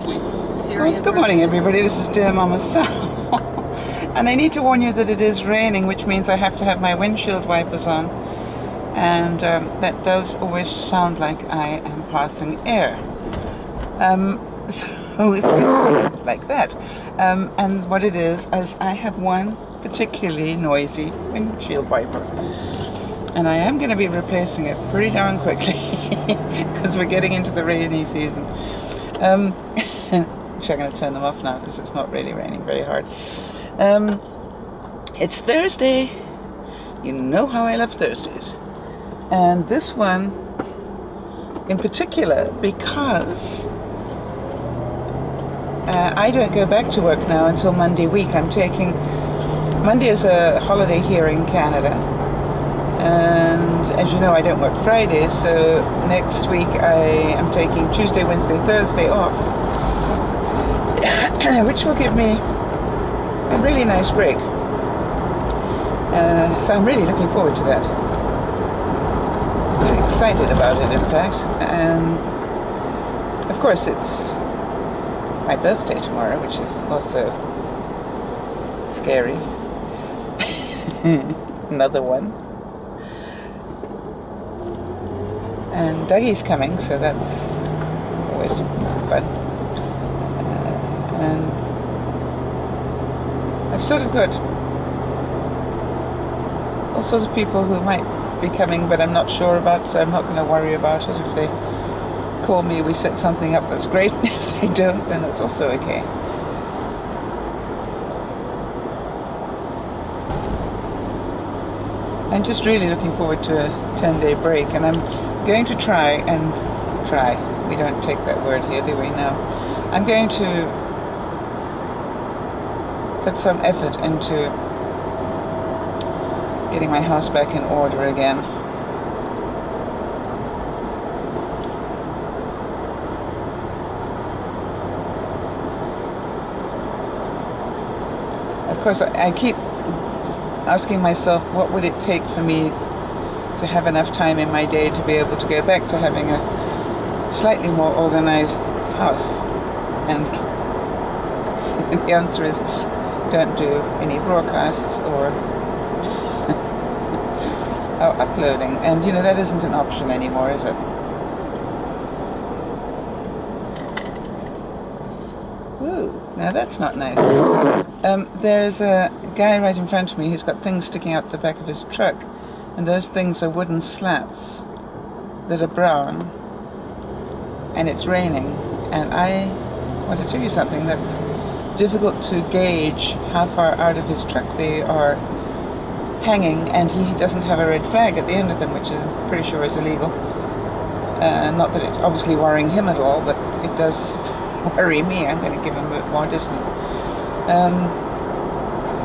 Well, good morning, everybody. This is DearMamaSal. And I need to warn you that it is raining, which means I have to have my windshield wipers on. And that does always sound like I am passing air. So if you like that. And what it is I have one particularly noisy windshield wiper. And I am going to be replacing it pretty darn quickly because we're getting into the rainy season. Actually, I'm going to turn them off now because it's not really raining very hard. It's Thursday. You know how I love Thursdays. And this one in particular because I don't go back to work now until Monday week. Monday is a holiday here in Canada. And as you know, I don't work Fridays, so next week I am taking Tuesday, Wednesday, Thursday off, which will give me a really nice break. So I'm really looking forward to that. I'm excited about it, in fact. And of course, it's my birthday tomorrow, which is also scary. Another one. And Dougie's coming, so that's always fun. And I've sort of got all sorts of people who might be coming, but I'm not sure about, so I'm not going to worry about it. If they call me, we set something up, that's great. If they don't, then it's also okay. I'm just really looking forward to a 10-day break, and I'm going to try, we don't take that word here, do we? No. I'm going to put some effort into getting my house back in order again. Of course, I keep asking myself, what would it take for me to have enough time in my day to be able to go back to having a slightly more organized house? And the answer is, don't do any broadcasts or uploading. And you know, that isn't an option anymore, is it? Ooh, now that's not nice. There's a guy right in front of me who's got things sticking out the back of his truck, and those things are wooden slats that are brown, and it's raining, and I want to tell you something that's difficult to gauge how far out of his truck they are hanging, and he doesn't have a red flag at the end of them, which I'm pretty sure is illegal. Not that it's obviously worrying him at all, but it does worry me. I'm going to give him a bit more distance.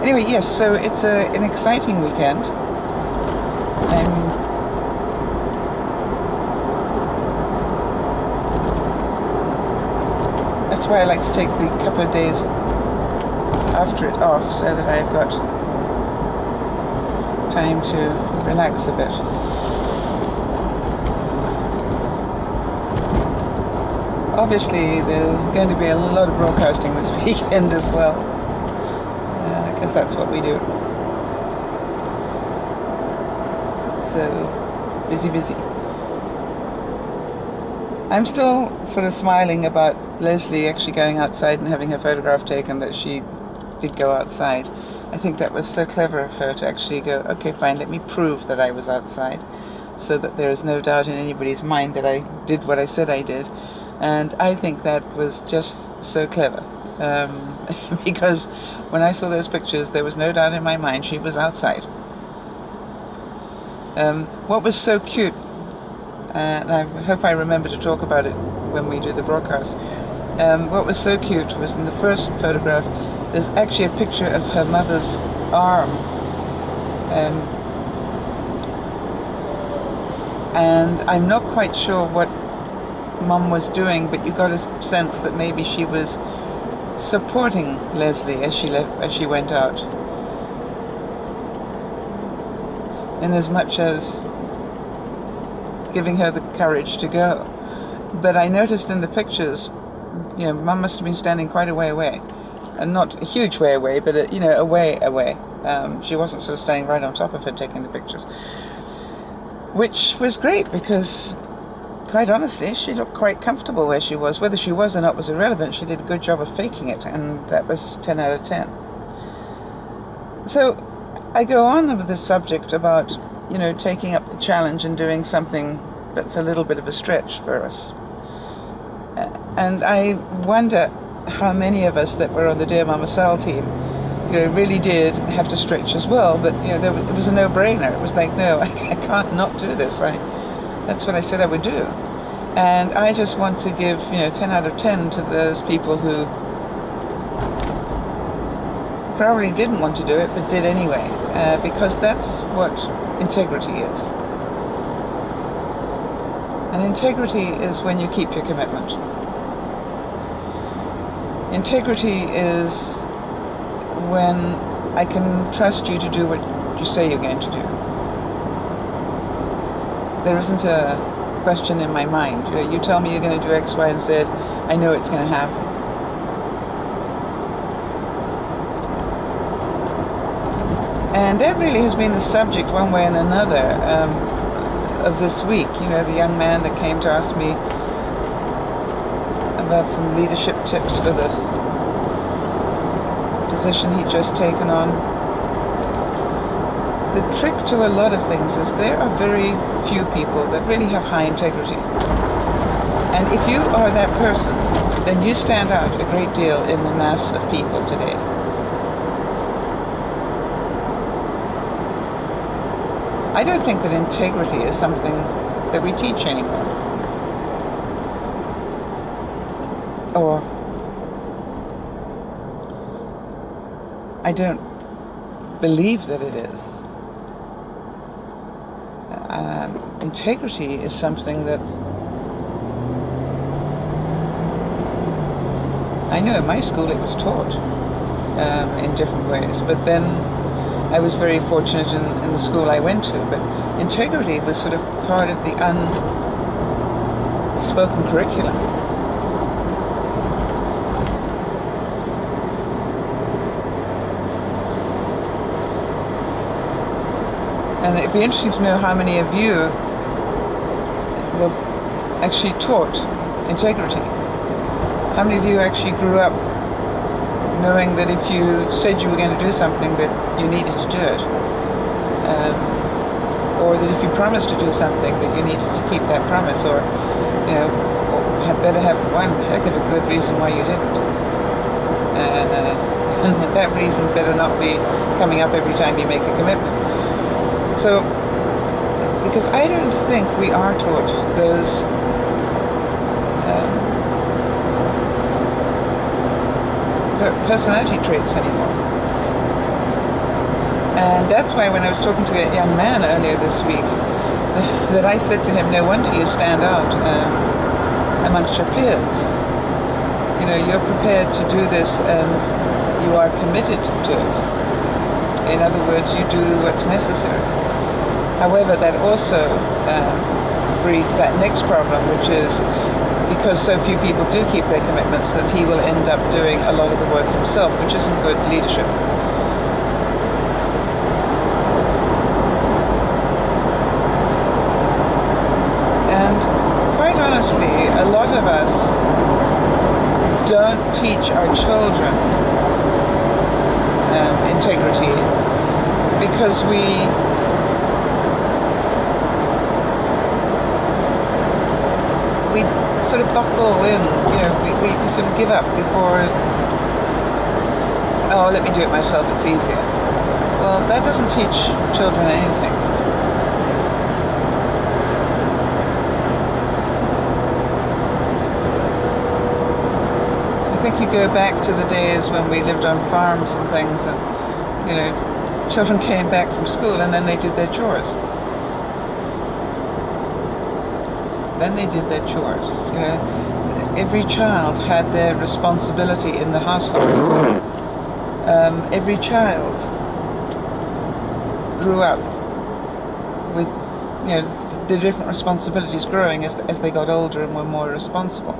Anyway, yes, so it's an exciting weekend. That's why I like to take the couple of days after it off, so that I've got time to relax a bit. Obviously, there's going to be a lot of broadcasting this weekend as well, because that's what we do. So, busy. I'm still sort of smiling about Leslie actually going outside and having her photograph taken, that she did go outside. I think that was so clever of her to actually go, okay, fine, let me prove that I was outside, so that there is no doubt in anybody's mind that I did what I said I did. And I think that was just so clever, because when I saw those pictures, there was no doubt in my mind she was outside. What was so cute, and I hope I remember to talk about it when we do the broadcast, what was so cute was in the first photograph, there's actually a picture of her mother's arm, and I'm not quite sure what Mum was doing, but you got a sense that maybe she was supporting Leslie as she went out, in as much as giving her the courage to go. But I noticed in the pictures Mum must have been standing quite a way away. And not a huge way away, but away. She wasn't sort of staying right on top of her taking the pictures. Which was great because, quite honestly, she looked quite comfortable where she was. Whether she was or not was irrelevant. She did a good job of faking it, and that was 10 out of 10. So I go on with this subject about, taking up the challenge and doing something that's a little bit of a stretch for us. And I wonder how many of us that were on the DearMamaSal team, really did have to stretch as well. But, it was a no-brainer. It was like, no, I can't not do this. That's what I said I would do. And I just want to give, 10 out of 10 to those people who probably didn't want to do it, but did anyway. Because that's what integrity is. And integrity is when you keep your commitment. Integrity is when I can trust you to do what you say you're going to do. There isn't a question in my mind. You tell me you're going to do X, Y, and Z, I know it's going to happen. And that really has been the subject, one way and another, of this week. The young man that came to ask me about some leadership tips for the position he'd just taken on. The trick to a lot of things is there are very few people that really have high integrity. And if you are that person, then you stand out a great deal in the mass of people today. I don't think that integrity is something that we teach anymore. Or I don't believe that it is. Integrity is something that I know in my school it was taught in different ways, but then I was very fortunate in the school I went to, but integrity was sort of part of the unspoken curriculum. And it'd be interesting to know how many of you were actually taught integrity. How many of you actually grew up knowing that if you said you were going to do something that you needed to do it, or that if you promised to do something that you needed to keep that promise, or better have one heck of a good reason why you didn't, and that reason better not be coming up every time you make a commitment. So, because I don't think we are taught those personality traits anymore. And that's why when I was talking to that young man earlier this week, that I said to him, no wonder you stand out amongst your peers. You're prepared to do this and you are committed to it. In other words, you do what's necessary. However, that also breeds that next problem, which is because so few people do keep their commitments, that he will end up doing a lot of the work himself, which isn't good leadership. And quite honestly, a lot of us don't teach our children integrity because we sort of buckle in, we sort of give up before, let me do it myself, it's easier. Well, that doesn't teach children anything. I think you go back to the days when we lived on farms and things, and, children came back from school and then they did their chores. Every child had their responsibility in the household. Every child grew up with, the different responsibilities growing as they got older and were more responsible.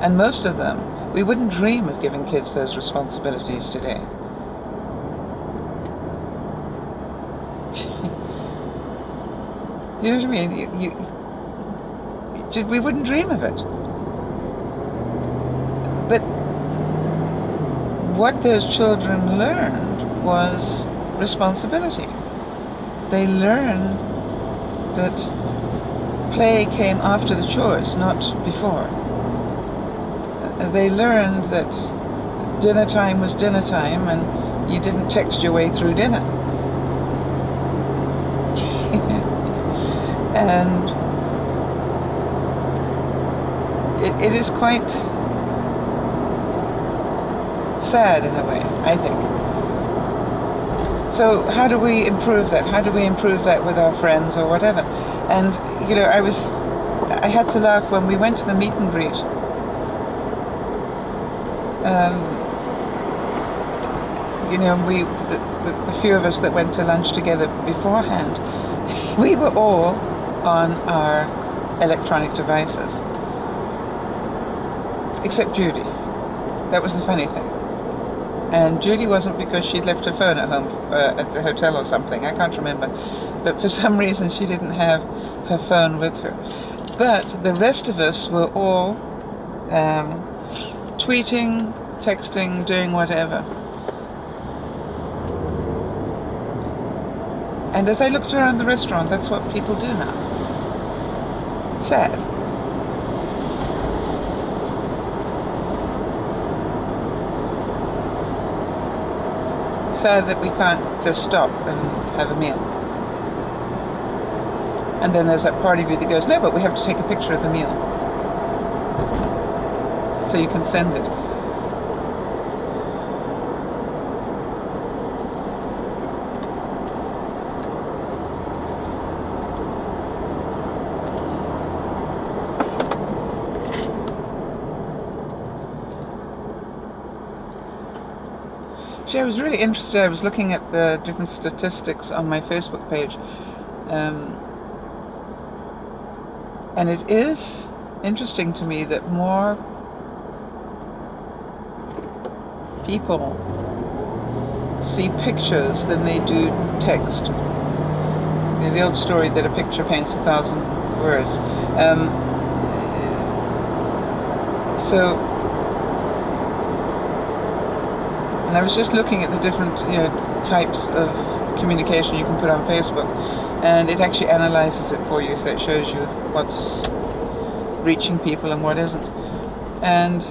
And most of them, we wouldn't dream of giving kids those responsibilities today. You know what I mean? We wouldn't dream of it. But what those children learned was responsibility. They learned that play came after the chores, not before. They learned that dinner time was dinner time and you didn't text your way through dinner. And it is quite sad in a way, I think. So how do we improve that? How do we improve that with our friends or whatever? And, you know, I had to laugh when we went to the meet and greet. You know, the few of us that went to lunch together beforehand, we were all on our electronic devices. Except Judy. That was the funny thing. And Judy wasn't, because she'd left her phone at home, at the hotel or something, I can't remember. But for some reason she didn't have her phone with her. But the rest of us were all tweeting, texting, doing whatever. And as I looked around the restaurant, that's what people do now. Sad. Sad that we can't just stop and have a meal. And then there's that part of you that goes, no, but we have to take a picture of the meal so you can send it. I was really interested. I was looking at the different statistics on my Facebook page, and it is interesting to me that more people see pictures than they do text. You know, the old story that a picture paints 1,000 words. And I was just looking at the different, you know, types of communication you can put on Facebook, and it actually analyzes it for you, so it shows you what's reaching people and what isn't. And,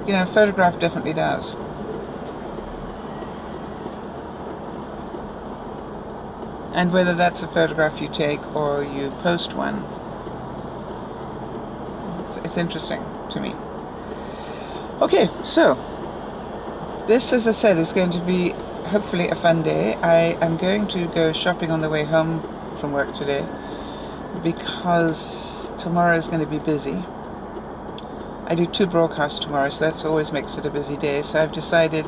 you know, photograph definitely does. And whether that's a photograph you take or you post one, it's interesting to me. Okay, so this, as I said, is going to be hopefully a fun day. I am going to go shopping on the way home from work today because tomorrow is going to be busy. I do 2 broadcasts tomorrow, so that always makes it a busy day. So I've decided,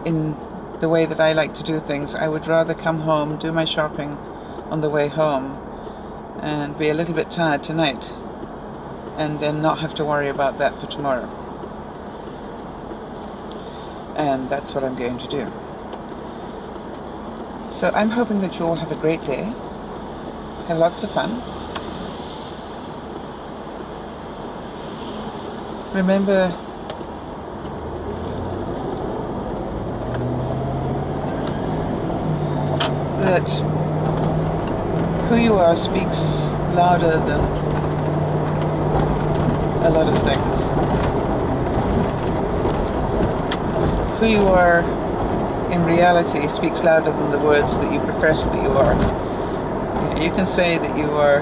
in the way that I like to do things, I would rather come home, do my shopping on the way home, and be a little bit tired tonight, and then not have to worry about that for tomorrow. And that's what I'm going to do. So I'm hoping that you all have a great day. Have lots of fun. Remember that who you are speaks louder than a lot of things. Who you are in reality speaks louder than the words that you profess that you are. You can say that you are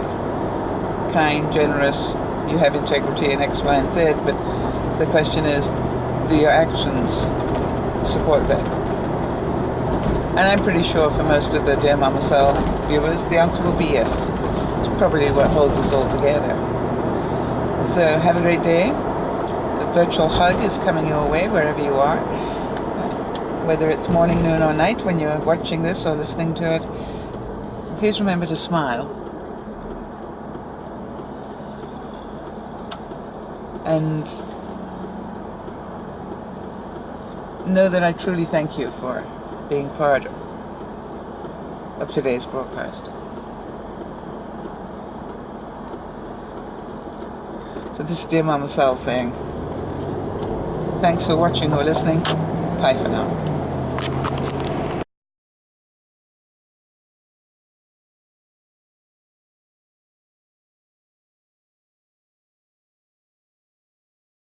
kind, generous, you have integrity in X, Y, and Z, but the question is, do your actions support that? And I'm pretty sure for most of the DearMamaSal viewers, the answer will be yes. It's probably what holds us all together. So have a great day. A virtual hug is coming your way wherever you are. Whether it's morning, noon, or night when you're watching this or listening to it, please remember to smile. and know that I truly thank you for being part of today's broadcast. So this is Dear Mama Sal saying, thanks for watching or listening. Bye for now.